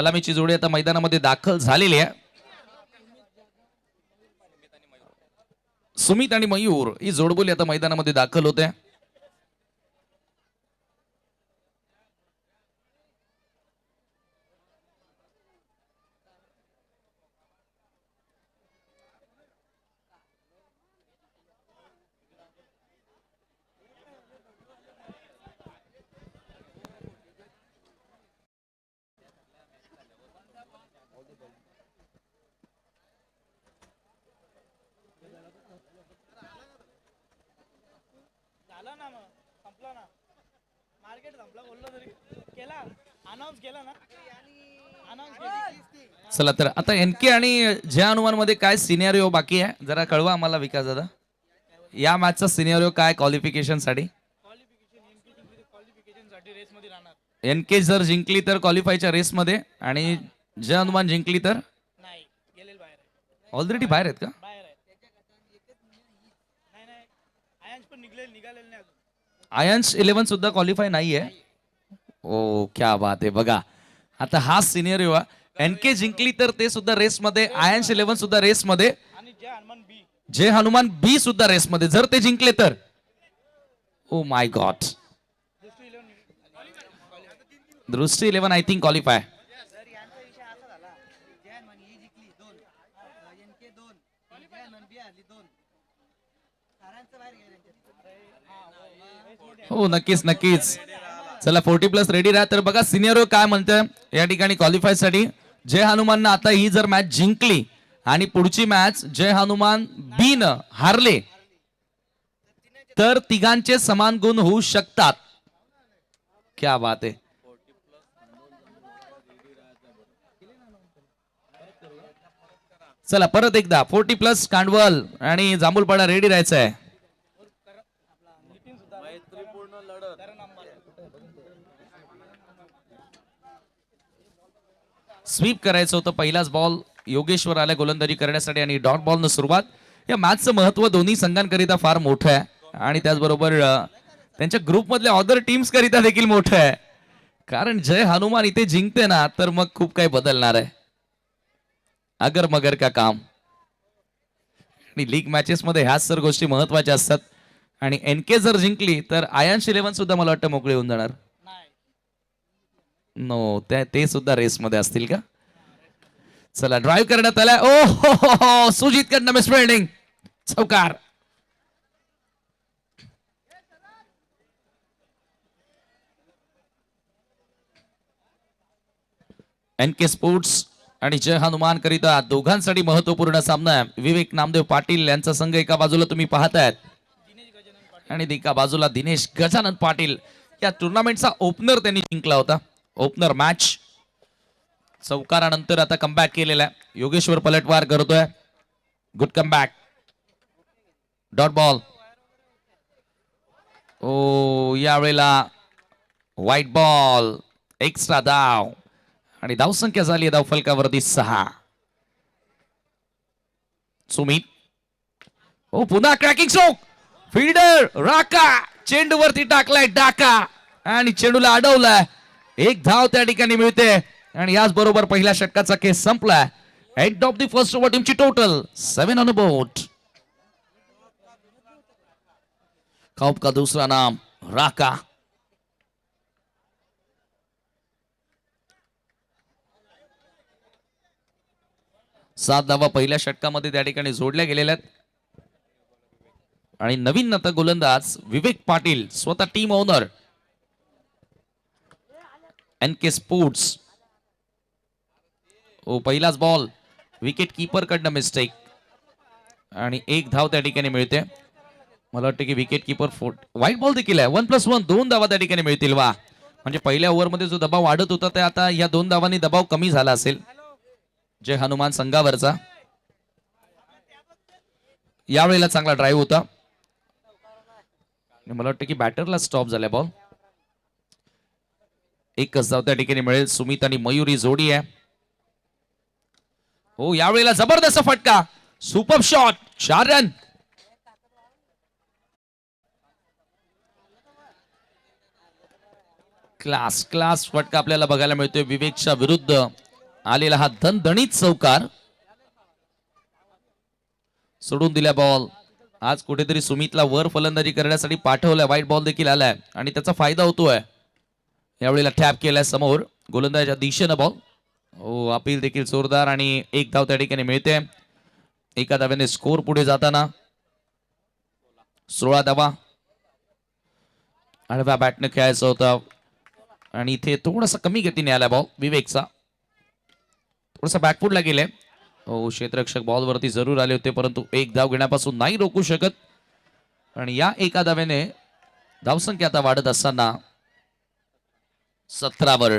सलामीची जोडी आता मैदानामध्ये दाखल झालेली आहे. सुमित आणि मयूर ही जोडबोली आता मैदानामध्ये दाखल होते. चला तर आता एनके आणि जय हनुमान मध्ये काय सिनेरिओ बाकी आहे जरा कळवा आम्हाला विकास दादा. या मॅचचा सिनेरिओ काय क्वालिफिकेशन साठी? एनके जर जिंकली तर क्वालिफायच्या रेस मध्ये आणि जय हनुमान जिंकली तर ऑलरेडी बाहेर आहेत का? आयन्स 11 सुद्धा क्वालिफाय नाहीये. ओ क्या बात आहे. बघा आता हा सिनेरिओ एनके जिंकली तर ते सुद्धा रेस मध्ये, आयन्स 11 सुद्धा रेस मध्ये, जय हनुमान बी सुद्धा रेस मध्ये जर ते जिंकले तर. Oh my God. दृष्टी 11 आय थिंक क्वालिफाय. हो नक्कीच नक्कीच. चला 40+ रेडी राहा. तर बघा सिनियर काय म्हणतोय या ठिकाणी क्वालिफाय साठी. जय हनुमान आता ही जर मॅच जिंकली आणि पुढची मॅच जय हनुमान बी न हारले तर तिघांचे समान गुण होऊ शकतात. क्या बात आहे. चला परत एकदा 40+ कांडवल आणि जांभूलपाडा रेडी राहायचं आहे. स्वीप करायचं होतं. पहिलाच बॉल योगेश्वर आल्या गोलंदाजी करण्यासाठी आणि डॉट बॉल न सुरुवात. या मॅचचं महत्व दोन्ही संघांकरिता फार मोठं आहे आणि त्याचबरोबर त्यांच्या ग्रुप मधल्या अदर टीम्स करिता देखील मोठं आहे. कारण जय हनुमान इथे जिंकते ना तर मग खूप काही बदलणार आहे. अगर मगर का काम. आणि लीग मॅचेस मध्ये ह्याच सर गोष्टी महत्वाच्या असतात. आणि एनके जर जिंकली तर आयन्स 11 सुद्धा मला वाटतं मोकळे होऊन जाणार. नो ते सुद्धा रेस मध्ये असतील का? चला ड्राईव्ह करण्यात आला. ओ हो सुजित कडनं मिस फिल्डिंग. चौकार. एनके स्पोर्ट्स आणि जय हनुमान करिता दोघांसाठी महत्वपूर्ण सामना आहे. विवेक नामदेव पाटील यांचा संघ एका बाजूला तुम्ही पाहतायत आणि एका बाजूला दिनेश गजानन पाटील. या टुर्नामेंटचा ओपनर त्यांनी जिंकला होता. ओपनर मॅच चौकारानंतर आता कमबॅक केलेला आहे. योगेश्वर पलटवार करतोय. Good comeback. Dot ball. ओ यावेळेला व्हाईट बॉल. एक्स्ट्रा धाव आणि धावसंख्या झाली धाव फलकावरती 6. सुमित. ओ पुन्हा क्रॅकिंग स्ट्रोक. फिल्डर राका चेंडूवरती टाकलाय डाका आणि चेंडूला अडवलाय. एक धाव त्या ठिकाणी मिळते आणि याच बरोबर पहिल्या षटकाचा केस संपलाय. End of the first over टीमची टोटल 7 ऑन बोर्ड. कप का दूसरा नाम राका. सात धावा पहिल्या षटकामध्ये त्या ठिकाणी जोडल्या गेलेल्या आहेत. आणि नवीन आता गोलंदाज विवेक पाटील स्वतः टीम ओनर एनके स्पोर्ट्स. ओ पहिलाच बॉल विकेट कीपर कडनं मिस्टेक आणि एक धाव त्या ठिकाणी मिळते. मला वाटतं की विकेट कीपर व्हाईट बॉल देखील आहे. 1+1 2 धावा त्या ठिकाणी मिळतील. वा म्हणजे पहिल्या ओव्हरमध्ये जो दबाव वाढत होता ते आता या 2 धावांनी दबाव कमी झाला असेल जय हनुमान संघावरचा. यावेळेला चांगला ड्राईव्ह होता. मला वाटतं की बॅटरला स्टॉप झाला बॉल. एकच धाव त्या ठिकाणी मिळेल. सुमित आणि मयुरी जोडी आहे. हो यावेळेला जबरदस्त फटका. Super shot. 4 रन. क्लास फटका आपल्याला बघायला मिळतोय विवेकच्या विरुद्ध. आलेला हा दणदणीत चौकार सोडून दिला बॉल. आज कुठेतरी सुमितला वर फलंदाजी करण्यासाठी पाठवलाय. वाईट बॉल देखील आलाय आणि त्याचा फायदा होतोय. यावेळेला टॅप केलाय समोर गोलंदाजाच्या दिशेनं बॉल. हो, अपील देखील जोरदार आणि एक धाव त्या ठिकाणी मिळते. एका धाव्याने स्कोर पुढे जाताना 16 धावा. आडव्या बॅटने खेळायचं होतं आणि इथे थोडासा कमी गतीने आला बॉल विवेकचा. थोडासा बॅकफुटला गेले. हो, क्षेत्ररक्षक बॉलवरती जरूर आले होते परंतु एक धाव घेण्यापासून नाही रोखू शकत. आणि या एका धाव्याने धावसंख्या आता वाढत असताना 17 वर.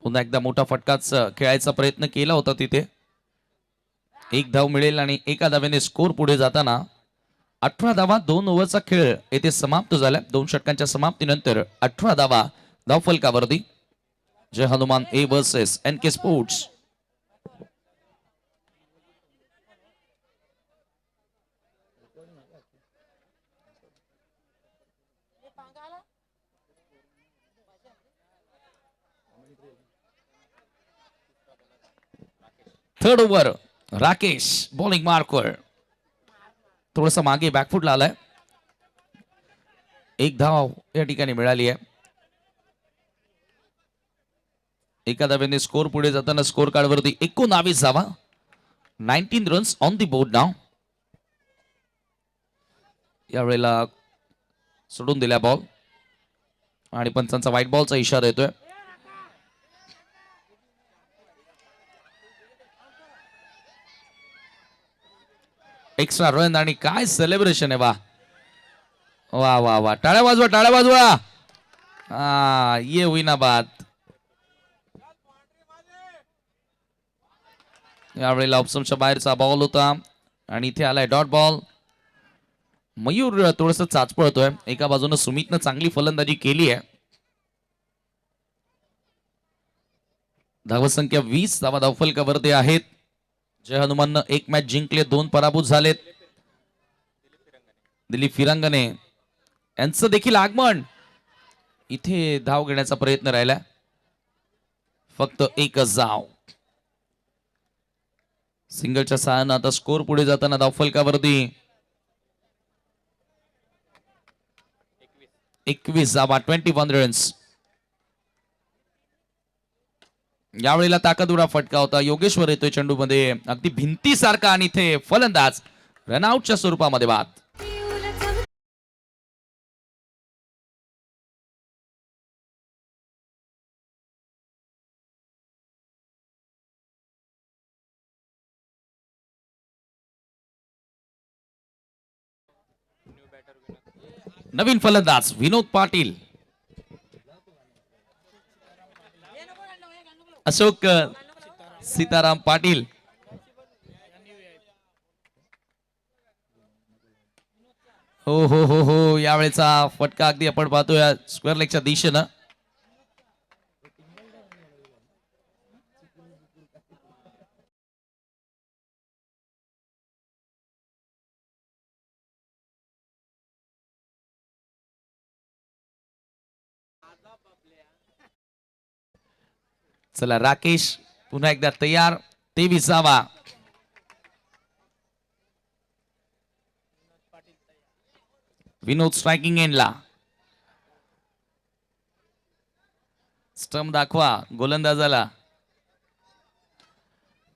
पुन्हा एकदा मोठा फटकाच खेळायचा प्रयत्न केला होता तिथे. एक धाव मिळेल आणि एका धाव्याने स्कोर पुढे जाताना 18 धावा. 2 ओव्हरचा खेळ येथे समाप्त झाला. 2 षटकांच्या समाप्तीनंतर 18 धावा धावफलकावरती. Jai Hanuman A versus NK sports. Third over Rakesh bowling मार्कवर. थोडस मागे बॅकफुटला आलाय. एक धाव या ठिकाणी मिळाली आहे. एका धाव्याने स्कोर पुढे जाताना स्कोर कार्ड वरती 19 धावा. 19 रन्स ऑन दी बोर्ड नाव. यावेळेला सोडून दिला बॉल आणि पंचांचा व्हाईट बॉलचा इशारा येतोय. एक्स्ट्रा रन आणि काय सेलिब्रेशन आहे. वा वा वा वा, टाळ्या वाजवा, टाळ्या वाजवा. ये होईना बात. यावेळेला ऑप्शनच्या बाहेरचा बॉल होता आणि इथे आलाय डॉट बॉल. मयूर थोडस चाचपळतोय. एका बाजूने सुमितनं चांगली फलंदाजी केली आहे. धावसंख्या 20 धावा धावफलकावरती आहेत. जय हनुमाननं 1 मॅच जिंकले, 2 पराभूत झालेत. दिलीप फिरंगने यांचं देखील आगमन. इथे धाव घेण्याचा प्रयत्न राहिला. फक्त एकच धाव. सिंगलच्या सहाय्यानं आता स्कोर पुढे जाताना धावफलकावरती 21 धावा. 21 रन्स. यावेळेला ताकदुरा फटका होता. योगेश्वर येतोय चेंडूमध्ये अगदी भिंतीसारखा आणि इथे फलंदाज रनआउटच्या स्वरूपामध्ये बाद. नवीन फलंदाज विनोद पाटील. अशोक सीताराम पाटील. हो हो हो हो, यावेळेचा फटका अगदी आपण पाहतोय स्क्वेअर लेगच्या दिशेनं. चला राकेश पुन्हा एकदा तयार. 23वा. विनोद स्ट्रायकिंग एंडला. स्टंप दाखवा गोलंदाजाला.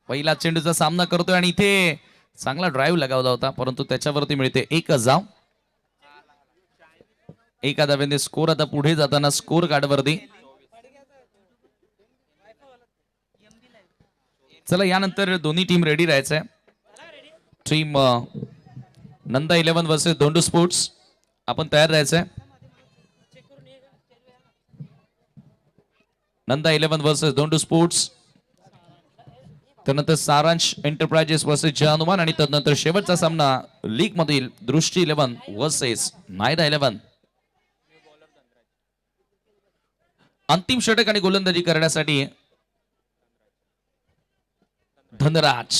पहिला चेंडूचा सामना करतोय आणि इथे चांगला ड्राईव्ह लगावला होता परंतु त्याच्यावरती मिळते एकच धाव. एका धाव्याने स्कोर आता पुढे जाताना स्कोर कार्ड वरती. चला यानंतर दोन्ही टीम रेडी राहायचंय. Team Nanda 11 versus Dondu sports आपण तयार राहायचंय. Nanda 11 versus Dondu sports. त्यानंतर सारांश एंटरप्राइजेस वर्सेस जय हनुमान आणि त्यानंतर शेवटचा सामना लीग मधील दृष्टी 11 वर्सेस नायडा 11. अंतिम षटक आणि गोलंदाजी करण्यासाठी धनराज.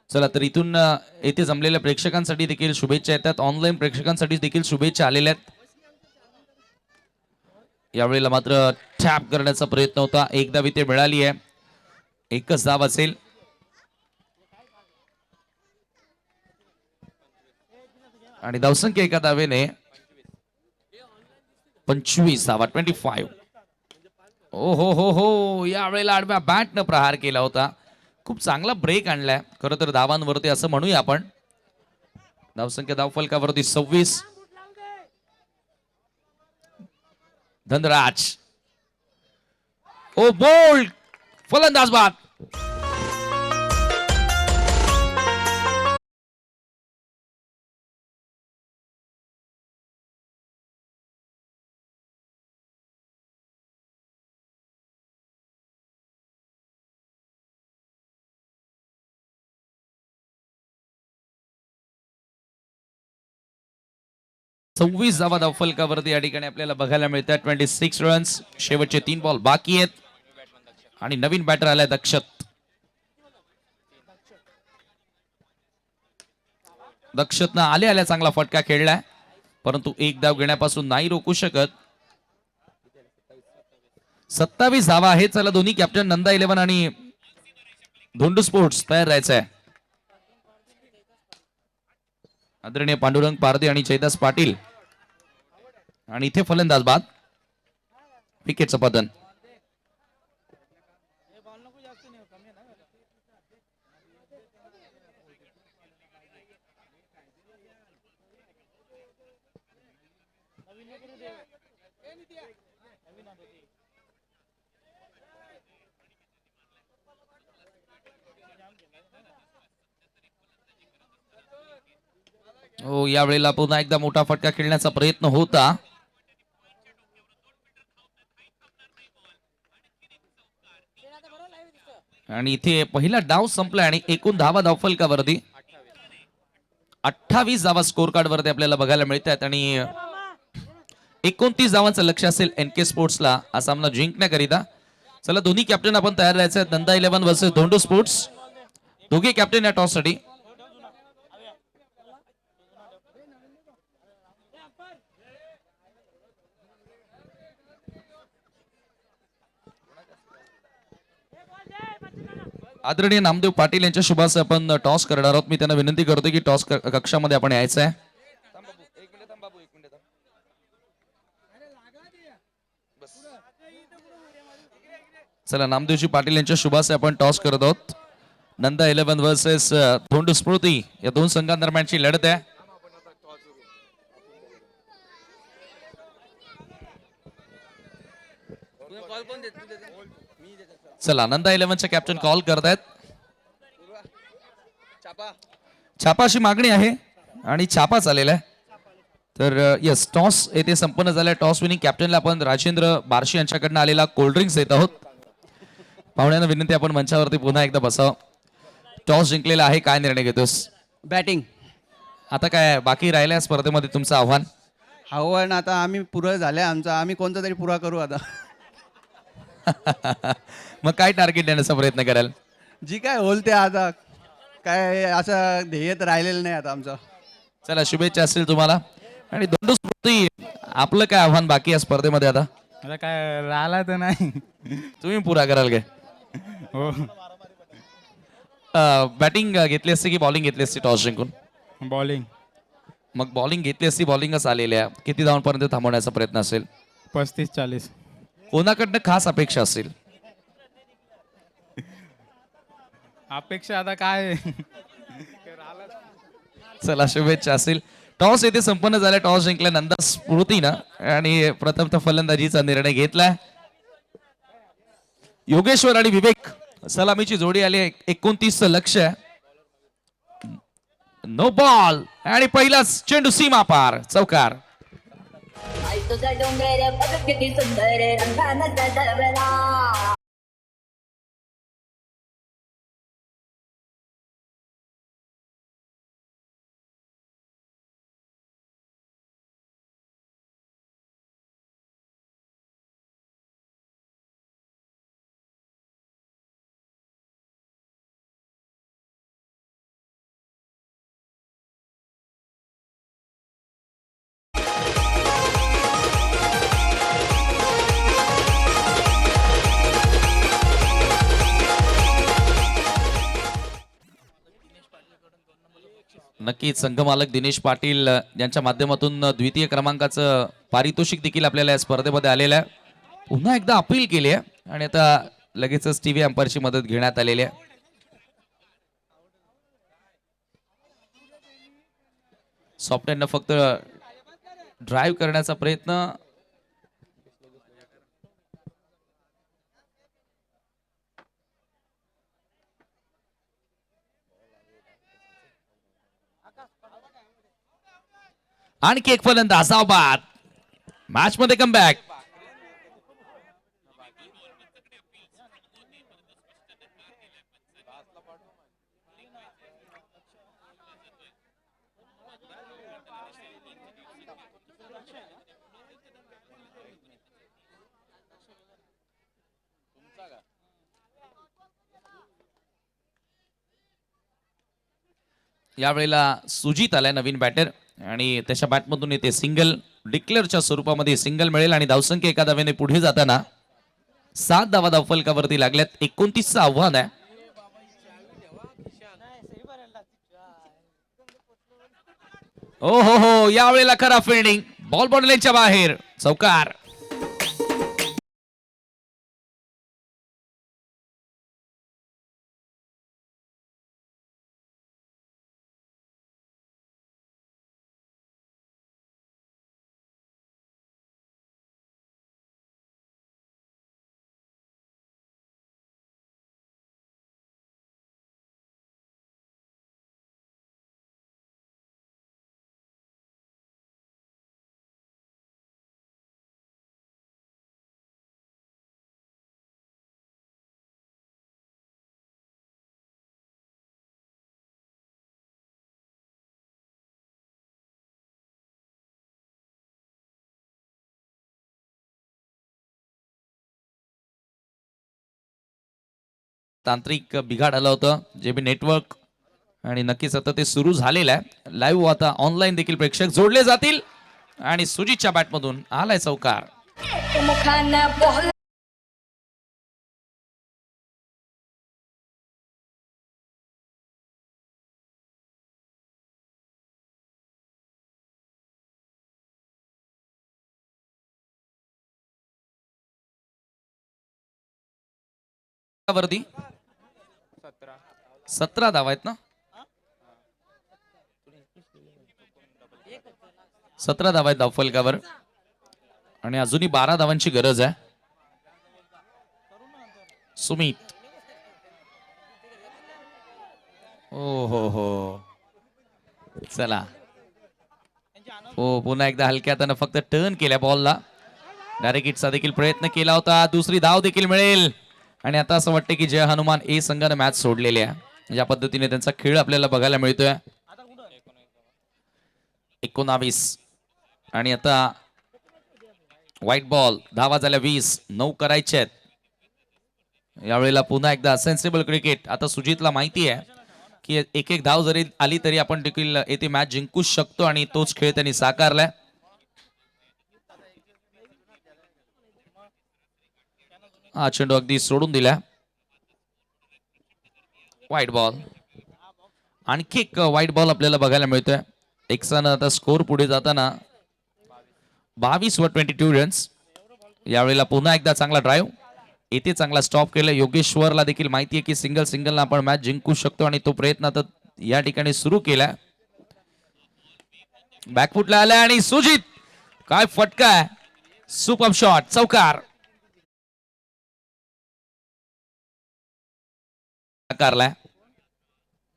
चला तर इथून येथे जमलेल्या प्रेक्षकांसाठी देखील शुभेच्छा येतात. ऑनलाईन प्रेक्षकांसाठी देखील शुभेच्छा आलेल्या आहेत. यावेळेला मात्र टॅप करण्याचा प्रयत्न होता. एक धाव इथे मिळाली आहे. एकच धाव असेल. आणि धावसंख्या एका धावेने 25 धावा 25. ओ हो हो हो, यावेळेला आडव्या बॅटनं प्रहार केला होता. खूप चांगला ब्रेक आणलाय खरं तर धावांवरती असं म्हणूया आपण. धावसंख्या धावफलकावरती 26. धनराज ओ बोल्ड फलंदाज बाद. सव्वीस धावा धावफलकावरती या ठिकाणी आपल्याला बघायला मिळतात. 26 रन्स. शेवटचे 3 बॉल बाकी आहेत. आणि नवीन बॅटर आलाय दक्षत. दक्षतनं आल्या चांगला फटका खेळलाय परंतु एक धाव घेण्यापासून नाही रोखू शकत. 27 धावा आहेत. चला दोन्ही कॅप्टन नंदा 11 आणि धोंडू स्पोर्ट्स तयार राहायचंय. आदरणीय पांडुरंग पारदे आणि जयदास पाटील. आणि इथे फलंदाज बाद. विकेटचं पतन. हो, यावेळेला पुन्हा एकदा मोठा फटका खेळण्याचा प्रयत्न होता. आणि इथे पहिला डाव संपला आणि एकूण धावा धावफलकावरती 28 धावा स्कोर कार्ड वरती आपल्याला बघायला मिळतात. आणि 29 धावांचं लक्ष असेल NK स्पोर्ट्सला हा सामना जिंकण्याकरिता. चला दोन्ही कॅप्टन आपण तयार राहायचं. Nanda 11 versus Dhondu sports. दोघे कॅप्टन या टॉस साठी. आदरणीय नामदेव पाटील यांच्या शुभास आपण टॉस करणार आहोत. मी त्यांना विनंती करतो की टॉस कक्षामध्ये आपण यायचं आहे. चला नामदेवजी पाटील यांच्या शुभास आपण टॉस करत आहोत. नंदा 11 वर्सेस धोंडू स्मृती या दोन संघांदरम्यानची लढत आहे. चला नंदा 11चे कॅप्टन कॉल करतायत. छापाशी मागणी आहे आणि छापा चालेला आहे. तर यस टॉस येथे संपन्न झालाय. टॉस विनिंग कॅप्टनला आपण राजेंद्र बारशी यांच्याकडनं आलेला कोल्ड ड्रिंक्स देत आहोत. पाहुण्यांना विनंती आपण मंचावरती पुन्हा एकदा बसावं. टॉस जिंकलेला आहे. काय निर्णय घेतोस? बॅटिंग. आता काय बाकी राहिल्या स्पर्धेमध्ये तुमचं आव्हान? आव्हान आता आम्ही पुरं झाले आमचा. आम्ही कोणता तरी पुरा करू आता. मग काय टार्गेट देण्याचा प्रयत्न कराल? जी काय होईल ते आता. काय असं ध्येय तर राहिलेलं नाही आता आमचं. चला शुभेच्छा असतील तुम्हाला. आणि धोंडू स्मृती आपलं काय आव्हान बाकी या स्पर्धेमध्ये? आता आता काय राहिला तर नाही. तुम्ही पुरा कराल काय? हो बॅटिंग घेतली असती की बॉलिंग घेतली असती टॉस जिंकून? बॉलिंग. मग बॉलिंग घेतली असती. बॉलिंगच आलेल्या. किती धावांपर्यंत थांबवण्याचा प्रयत्न असेल? 35-40. कोणाकडनं खास अपेक्षा असेल? अपेक्षा आता काय चला शुभेच्छा असेल. टॉस येथे संपन्न झाला. टॉस जिंकल्या नंदा स्मृतीनं आणि प्रथमतः फलंदाजीचा निर्णय घेतलाय. योगेश्वर आणि विवेक सलामीची जोडी आली. 29 लक्ष. नो बॉल आणि पहिलाच चेंडू सीमा पार. चौकार. तुझा डोंगर बघ किती सुंदर रंगानं सजवला. नक्कीच संघमालक दिनेश पाटील यांच्या माध्यमातून द्वितीय क्रमांकाचं पारितोषिक देखील आपल्याला या स्पर्धेमध्ये आलेलं आहे. पुन्हा एकदा अपील केली आहे आणि आता लगेचच टीव्ही अंपायरची मदत घेण्यात आलेली आहे. सॉफ्टवेअरनं फक्त ड्राईव्ह करण्याचा प्रयत्न. आणखी एक फलंदाज बाद. मॅच मध्ये कमबॅक. यावेळेला सुजित आलाय नवीन बॅटर आणि त्याच्या बॅटमधून येते सिंगल. डिक्लेअरच्या स्वरूपामध्ये सिंगल मिळेल आणि धावसंख्या एका धावेने पुढे जाताना 7 धावा धावफलकावरती लागल्यात. 29चं आव्हान आहे. ओ हो यावेळेला खरा फिल्डिंग. बॉल बॉर्डरलाईनच्या बाहेर. चौकार. तांत्रिक बिघाड आलं होतं जे बी नेटवर्क आणि नक्कीच आता ते सुरू झालेलं आहे. लाईव्ह आता ऑनलाईन देखील प्रेक्षक जोडले जातील आणि सुजितच्या बॅटमधून आलाय चौकार. मुखाना बॉल वरती 17 धावा आहेत ना. 17 धावा आहेत धावफलकावर आणि अजूनही 12 धावांची गरज आहे. सुमित. ओ हो चला. हो पुन्हा एकदा हलक्या हाताने फक्त टर्न केल्या बॉलला. डायरेक्ट हिटचा देखील प्रयत्न केला होता. दुसरी धाव देखील मिळेल आणि आता असं वाटतं की जय हनुमान ए संघाने मॅच सोडलेली आहे. ज्या पद्धतीने त्यांचा खेळ आपल्याला बघायला मिळतोय. 19 आणि आता व्हाईट बॉल. धावा झाल्या 20. 9 करायचे आहेत. यावेळेला पुन्हा एकदा सेन्सिबल क्रिकेट. आता सुजितला माहिती आहे की एक धाव जरी आली तरी आपण देखील येथे मॅच जिंकूच शकतो आणि तोच खेळ त्यांनी साकारलाय. हा चेंडू अगदी सोडून दिला. White ball. आणखी एक व्हाईट बॉल आपल्याला बघायला मिळतोय. एक्सानं आता स्कोर पुढे जाताना 22 वर 22 रन्स. यावेळेला पुन्हा एकदा चांगला ड्राईव्ह. येथे चांगला स्टॉप केलं. योगेश्वरला देखील माहिती आहे की सिंगल आपण मॅच जिंकू शकतो आणि तो प्रयत्न आता या ठिकाणी सुरू केला. बॅकफुटला आलाय आणि सुजित काय फटका आहे. Super shot. चौकार. साकारलाय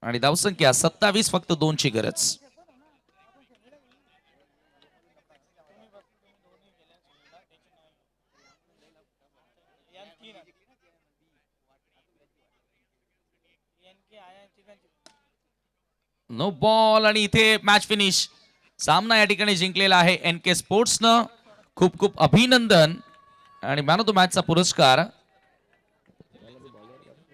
आणि धावसंख्या 27. फक्त 2 ची गरज. नो बॉल आणि इथे मॅच फिनिश. सामना या ठिकाणी जिंकलेला आहे NK स्पोर्ट्सनं. खूप खूप अभिनंदन आणि मॅन ऑफ द मॅचचा पुरस्कार